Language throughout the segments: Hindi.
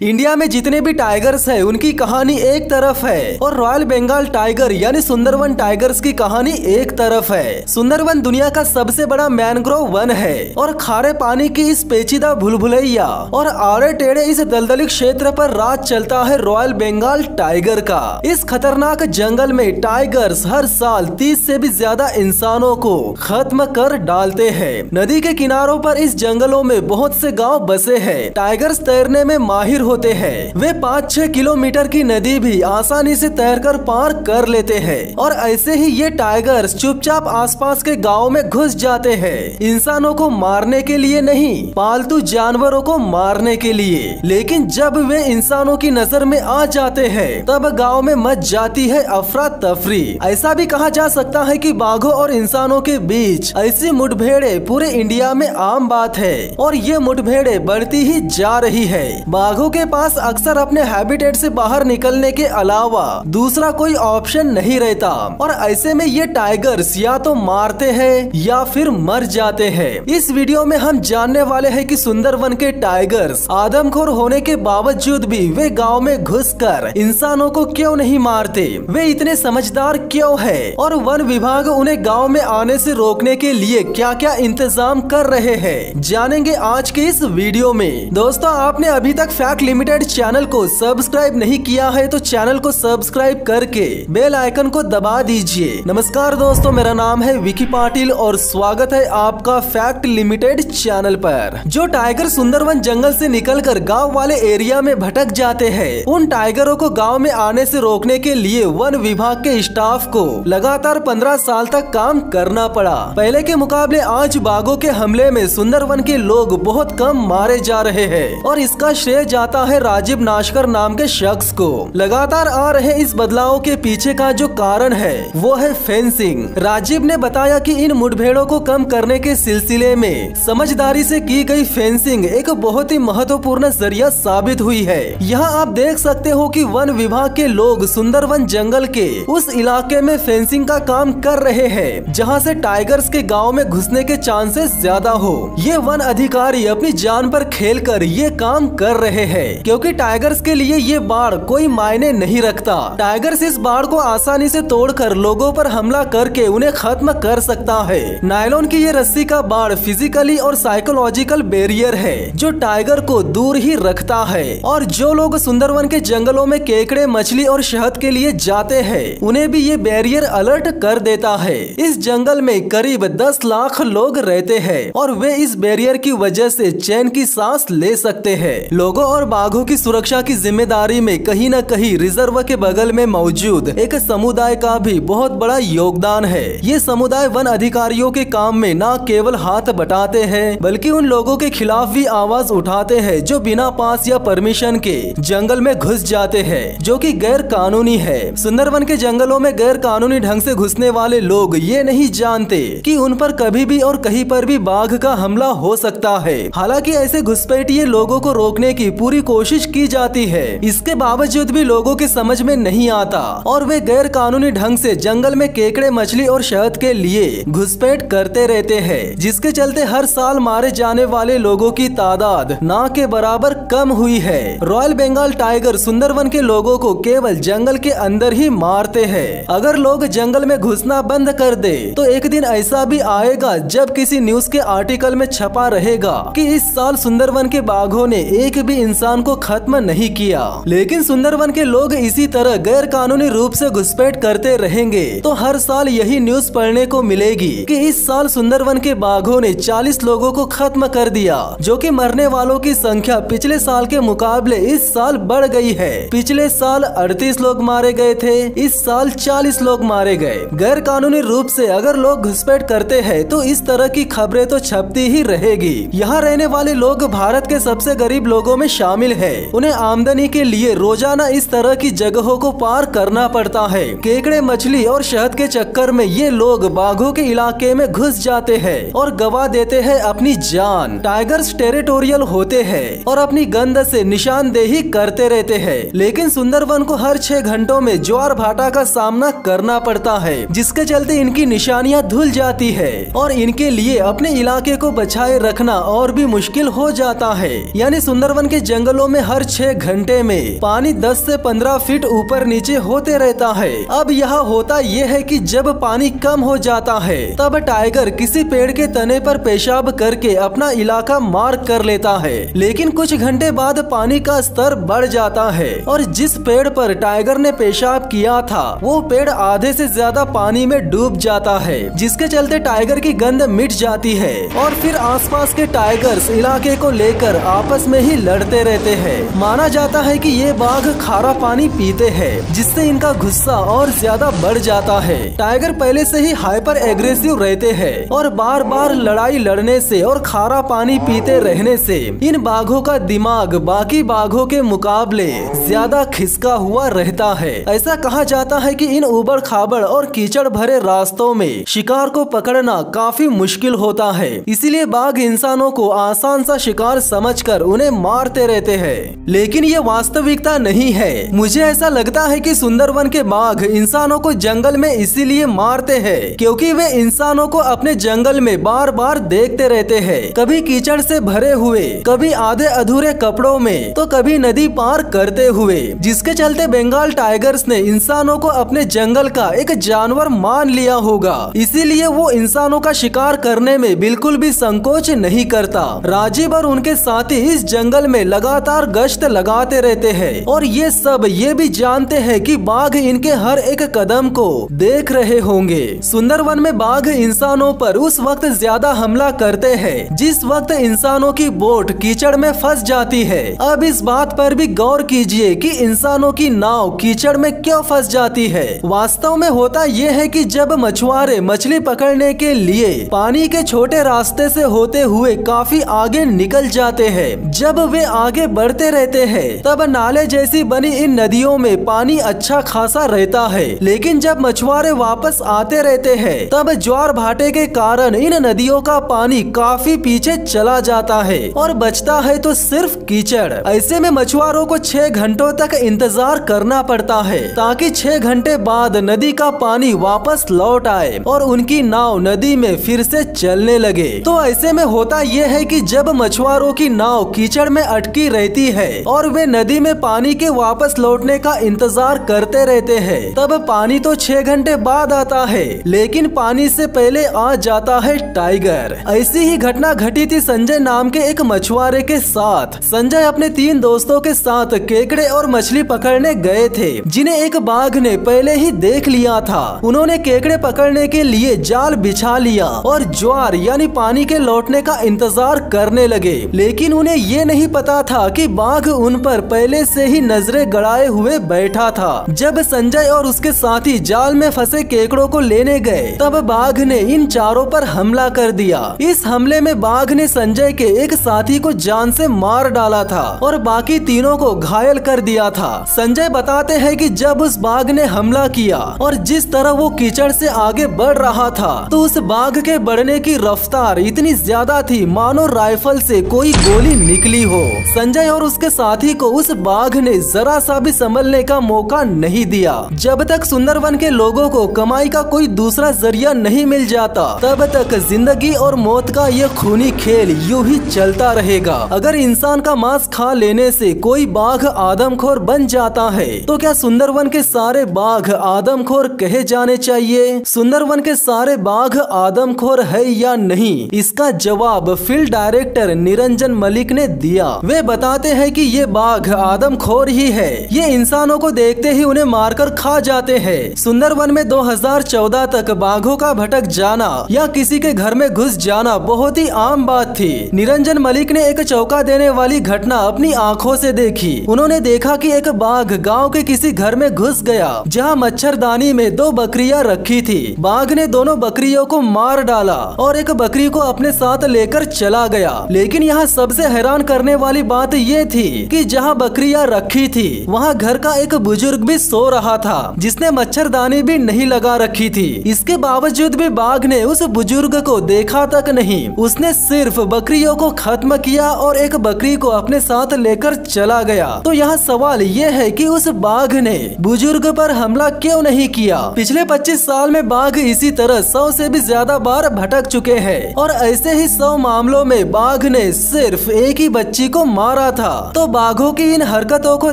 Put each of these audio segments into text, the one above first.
इंडिया में जितने भी टाइगर्स हैं उनकी कहानी एक तरफ है और रॉयल बंगाल टाइगर यानी सुंदरवन टाइगर्स की कहानी एक तरफ है। सुंदरवन दुनिया का सबसे बड़ा मैनग्रोव वन है और खारे पानी की इस पेचीदा भूलभुलैया और आड़े टेढ़े इस दलदली क्षेत्र पर राज चलता है रॉयल बंगाल टाइगर का। इस खतरनाक जंगल में टाइगर्स हर साल 30 से भी ज्यादा इंसानों को खत्म कर डालते हैं। नदी के किनारों पर इस जंगलों में बहुत से गाँव बसे है। टाइगर्स तैरने में माहिर होते हैं। वे 5-6 किलोमीटर की नदी भी आसानी से तैरकर पार कर लेते हैं और ऐसे ही ये टाइगर्स चुपचाप आसपास के गाँव में घुस जाते हैं। इंसानों को मारने के लिए नहीं, पालतू जानवरों को मारने के लिए। लेकिन जब वे इंसानों की नजर में आ जाते हैं तब गाँव में मच जाती है अफरा तफरी। ऐसा भी कहा जा सकता है कि बाघों और इंसानों के बीच ऐसी मुठभेड़े पूरे इंडिया में आम बात है और ये मुठभेड़े बढ़ती ही जा रही है। बाघों के पास अक्सर अपने हैबिटेट से बाहर निकलने के अलावा दूसरा कोई ऑप्शन नहीं रहता और ऐसे में ये टाइगर्स या तो मारते हैं या फिर मर जाते हैं। इस वीडियो में हम जानने वाले हैं कि सुंदरवन के टाइगर्स आदमखोर होने के बावजूद भी वे गांव में घुसकर इंसानों को क्यों नहीं मारते, वे इतने समझदार क्यों है और वन विभाग उन्हें गाँव में आने से रोकने के लिए क्या क्या इंतजाम कर रहे हैं, जानेंगे आज के इस वीडियो में। दोस्तों, आपने अभी तक फैक्ट लिमिटेड चैनल को सब्सक्राइब नहीं किया है तो चैनल को सब्सक्राइब करके बेल आइकन को दबा दीजिए। नमस्कार दोस्तों, मेरा नाम है विकी पाटिल और स्वागत है आपका फैक्ट लिमिटेड चैनल पर। जो टाइगर सुंदरवन जंगल से निकलकर गांव वाले एरिया में भटक जाते हैं, उन टाइगरों को गांव में आने से रोकने के लिए वन विभाग के स्टाफ को लगातार 15 साल तक काम करना पड़ा। पहले के मुकाबले आज बाघों के हमले में सुंदरवन के लोग बहुत कम मारे जा रहे हैं और इसका श्रेय जाता है राजीव नाशकर नाम के शख्स को। लगातार आ रहे इस बदलाव के पीछे का जो कारण है वो है फेंसिंग। राजीव ने बताया कि इन मुठभेड़ों को कम करने के सिलसिले में समझदारी से की गई फेंसिंग एक बहुत ही महत्वपूर्ण जरिया साबित हुई है। यहाँ आप देख सकते हो कि वन विभाग के लोग सुंदरवन जंगल के उस इलाके में फेंसिंग का काम कर रहे हैं जहाँ से टाइगर्स के गाँव में घुसने के चांसेस ज्यादा हो। ये वन अधिकारी अपनी जान पर खेल कर ये काम कर रहे हैं क्योंकि टाइगर्स के लिए ये बाढ़ कोई मायने नहीं रखता। टाइगर्स इस बाढ़ को आसानी से तोड़कर लोगों पर हमला करके उन्हें खत्म कर सकता है। नायलॉन की ये रस्सी का बाढ़ फिजिकली और साइकोलॉजिकल बैरियर है जो टाइगर को दूर ही रखता है और जो लोग सुंदरवन के जंगलों में केकड़े, मछली और शहद के लिए जाते हैं उन्हें भी ये बैरियर अलर्ट कर देता है। इस जंगल में करीब 10 लाख लोग रहते हैं और वे इस बैरियर की वजह से चैन की सांस ले सकते हैं। लोगों और बाघों की सुरक्षा की जिम्मेदारी में कहीं न कहीं रिजर्व के बगल में मौजूद एक समुदाय का भी बहुत बड़ा योगदान है। ये समुदाय वन अधिकारियों के काम में न केवल हाथ बटाते हैं बल्कि उन लोगों के खिलाफ भी आवाज उठाते हैं जो बिना पास या परमिशन के जंगल में घुस जाते हैं, जो कि गैर कानूनी है। सुंदरवन के जंगलों में गैर कानूनी ढंग से घुसने वाले लोग ये नहीं जानते कि उन पर कभी भी और कहीं पर भी बाघ का हमला हो सकता है। हालांकि ऐसे घुसपैठिए लोगों को रोकने की पूरी कोशिश की जाती है, इसके बावजूद भी लोगों के समझ में नहीं आता और वे गैर कानूनी ढंग से जंगल में केकड़े, मछली और शहद के लिए घुसपैठ करते रहते हैं, जिसके चलते हर साल मारे जाने वाले लोगों की तादाद ना के बराबर कम हुई है। रॉयल बंगाल टाइगर सुंदरवन के लोगों को केवल जंगल के अंदर ही मारते हैं। अगर लोग जंगल में घुसना बंद कर दे तो एक दिन ऐसा भी आएगा जब किसी न्यूज के आर्टिकल में छपा रहेगा कि इस साल सुंदरवन के बाघों ने एक भी इंसान को खत्म नहीं किया। लेकिन सुंदरवन के लोग इसी तरह गैर कानूनी रूप से घुसपैठ करते रहेंगे तो हर साल यही न्यूज पढ़ने को मिलेगी कि इस साल सुंदरवन के बाघों ने 40 लोगों को खत्म कर दिया, जो कि मरने वालों की संख्या पिछले साल के मुकाबले इस साल बढ़ गई है। पिछले साल 38 लोग मारे गए थे, इस साल 40 लोग मारे गए। गैर कानूनी रूप से अगर लोग घुसपैठ करते हैं तो इस तरह की खबरें तो छपती ही रहेगी। यहाँ रहने वाले लोग भारत के सबसे गरीब लोगों में शामिल है। उन्हें आमदनी के लिए रोजाना इस तरह की जगहों को पार करना पड़ता है। केकड़े, मछली और शहद के चक्कर में ये लोग बाघों के इलाके में घुस जाते हैं और गवा देते हैं अपनी जान। टाइगर्स टेरिटोरियल होते हैं और अपनी गंध से निशानदेही करते रहते हैं, लेकिन सुंदरवन को हर 6 घंटों में ज्वार भाटा का सामना करना पड़ता है, जिसके चलते इनकी निशानियां धुल जाती है और इनके लिए अपने इलाके को बचाए रखना और भी मुश्किल हो जाता है। यानी सुंदरवन के जंगल जंगलों में हर 6 घंटे में पानी 10 से 15 फीट ऊपर नीचे होते रहता है। अब यहाँ होता ये है कि जब पानी कम हो जाता है तब टाइगर किसी पेड़ के तने पर पेशाब करके अपना इलाका मार्क कर लेता है। लेकिन कुछ घंटे बाद पानी का स्तर बढ़ जाता है और जिस पेड़ पर टाइगर ने पेशाब किया था वो पेड़ आधे से ज्यादा पानी में डूब जाता है, जिसके चलते टाइगर की गंध मिट जाती है और फिर आसपास के टाइगर्स इलाके को लेकर आपस में ही लड़ते रहते हैं। माना जाता है कि ये बाघ खारा पानी पीते हैं, जिससे इनका गुस्सा और ज्यादा बढ़ जाता है। टाइगर पहले से ही हाइपर एग्रेसिव रहते हैं और बार बार लड़ाई लड़ने से और खारा पानी पीते रहने से इन बाघों का दिमाग बाकी बाघों के मुकाबले ज्यादा खिसका हुआ रहता है। ऐसा कहा जाता है कि इन उबड़ खाबड़ और कीचड़ भरे रास्तों में शिकार को पकड़ना काफी मुश्किल होता है, इसीलिए बाघ इंसानों को आसान सा शिकार समझकर उन्हें मारते रहते हैं। लेकिन ये वास्तविकता नहीं है। मुझे ऐसा लगता है कि सुंदरवन के बाघ इंसानों को जंगल में इसीलिए मारते हैं क्योंकि वे इंसानों को अपने जंगल में बार बार देखते रहते हैं, कभी कीचड़ से भरे हुए, कभी आधे अधूरे कपड़ों में, तो कभी नदी पार करते हुए, जिसके चलते बंगाल टाइगर्स ने इंसानों को अपने जंगल का एक जानवर मान लिया होगा। इसीलिए वो इंसानों का शिकार करने में बिल्कुल भी संकोच नहीं करता। राजीव और उनके साथी इस जंगल में लगातार गश्त लगाते रहते हैं और ये सब ये भी जानते हैं कि बाघ इनके हर एक कदम को देख रहे होंगे। सुंदरवन में बाघ इंसानों पर उस वक्त ज्यादा हमला करते हैं जिस वक्त इंसानों की बोट कीचड़ में फंस जाती है। अब इस बात पर भी गौर कीजिए कि इंसानों की नाव कीचड़ में क्यों फंस जाती है। वास्तव में होता यह है कि जब मछुआरे मछली पकड़ने के लिए पानी के छोटे रास्ते से होते हुए काफी आगे निकल जाते हैं, जब वे आगे बढ़ते रहते हैं तब नाले जैसी बनी इन नदियों में पानी अच्छा खासा रहता है। लेकिन जब मछुआरे वापस आते रहते हैं तब ज्वार भाटे के कारण इन नदियों का पानी काफी पीछे चला जाता है और बचता है तो सिर्फ कीचड़। ऐसे में मछुआरों को 6 घंटों तक इंतजार करना पड़ता है ताकि 6 घंटे बाद नदी का पानी वापस लौट आए और उनकी नाव नदी में फिर से चलने लगे। तो ऐसे में होता यह है कि जब मछुआरों की नाव कीचड़ में अटकी रहती है और वे नदी में पानी के वापस लौटने का इंतजार करते रहते हैं, तब पानी तो 6 घंटे बाद आता है लेकिन पानी से पहले आ जाता है टाइगर। ऐसी ही घटना घटी थी संजय नाम के एक मछुआरे के साथ। संजय अपने 3 दोस्तों के साथ केकड़े और मछली पकड़ने गए थे जिन्हें एक बाघ ने पहले ही देख लिया था। उन्होंने केकड़े पकड़ने के लिए जाल बिछा लिया और ज्वार यानी पानी के लौटने का इंतजार करने लगे, लेकिन उन्हें ये नहीं पता था कि बाघ उन पर पहले से ही नजरें गड़ाए हुए बैठा था। जब संजय और उसके साथी जाल में फंसे केकड़ों को लेने गए तब बाघ ने इन चारों पर हमला कर दिया। इस हमले में बाघ ने संजय के एक साथी को जान से मार डाला था और बाकी तीनों को घायल कर दिया था। संजय बताते हैं कि जब उस बाघ ने हमला किया और जिस तरह वो कीचड़ से आगे बढ़ रहा था तो उस बाघ के बढ़ने की रफ्तार इतनी ज्यादा थी मानो राइफल से कोई गोली निकली हो। संजय और उसके साथी को उस बाघ ने जरा सा भी संभलने का मौका नहीं दिया। जब तक सुंदरवन के लोगों को कमाई का कोई दूसरा जरिया नहीं मिल जाता तब तक जिंदगी और मौत का ये खूनी खेल यूं ही चलता रहेगा। अगर इंसान का मांस खा लेने से कोई बाघ आदमखोर बन जाता है तो क्या सुंदरवन के सारे बाघ आदमखोर कहे जाने चाहिए? सुंदरवन के सारे बाघ आदमखोर है या नहीं, इसका जवाब फिल्म डायरेक्टर निरंजन मलिक ने दिया। वे बताते हैं कि ये बाघ आदमखोर ही है, ये इंसानों को देखते ही उन्हें मारकर खा जाते हैं। सुंदरवन में 2014 तक बाघों का भटक जाना या किसी के घर में घुस जाना बहुत ही आम बात थी। निरंजन मलिक ने एक चौंका देने वाली घटना अपनी आंखों से देखी। उन्होंने देखा कि एक बाघ गांव के किसी घर में घुस गया जहां मच्छरदानी में 2 बकरियां रखी थी। बाघ ने दोनों बकरियों को मार डाला और एक बकरी को अपने साथ लेकर चला गया। लेकिन यहाँ सबसे हैरान करने वाली बात ये थी कि जहाँ बकरियां रखी थी वहाँ घर का एक बुजुर्ग भी सो रहा था जिसने मच्छरदानी भी नहीं लगा रखी थी। इसके बावजूद भी बाघ ने उस बुजुर्ग को देखा तक नहीं, उसने सिर्फ बकरियों को खत्म किया और एक बकरी को अपने साथ लेकर चला गया। तो यहाँ सवाल ये है कि उस बाघ ने बुजुर्ग पर हमला क्यों नहीं किया? पिछले 25 साल में बाघ इसी तरह 100 से भी ज्यादा बार भटक चुके हैं और ऐसे ही 100 मामलों में बाघ ने सिर्फ एक ही बच्ची को मार रहा था। तो बाघों की इन हरकतों को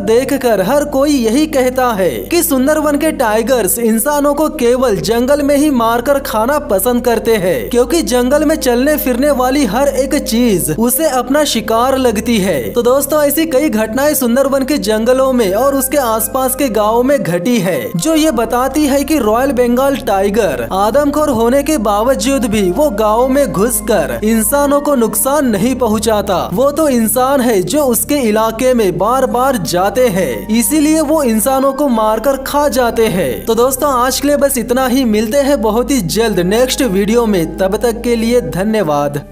देखकर हर कोई यही कहता है कि सुंदरवन के टाइगर्स इंसानों को केवल जंगल में ही मारकर खाना पसंद करते हैं, क्योंकि जंगल में चलने फिरने वाली हर एक चीज उसे अपना शिकार लगती है। तो दोस्तों ऐसी कई घटनाएं सुंदरवन के जंगलों में और उसके आसपास के गाँव में घटी है, जो ये बताती है कि रॉयल बंगाल टाइगर आदमखोर होने के बावजूद भी वो गाँव में घुसकर इंसानों को नुकसान नहीं पहुंचाता। वो तो इंसान है जो उसके इलाके में बार बार जाते हैं, इसीलिए वो इंसानों को मारकर खा जाते हैं। तो दोस्तों आज के लिए बस इतना ही, मिलते हैं बहुत ही जल्द नेक्स्ट वीडियो में, तब तक के लिए धन्यवाद।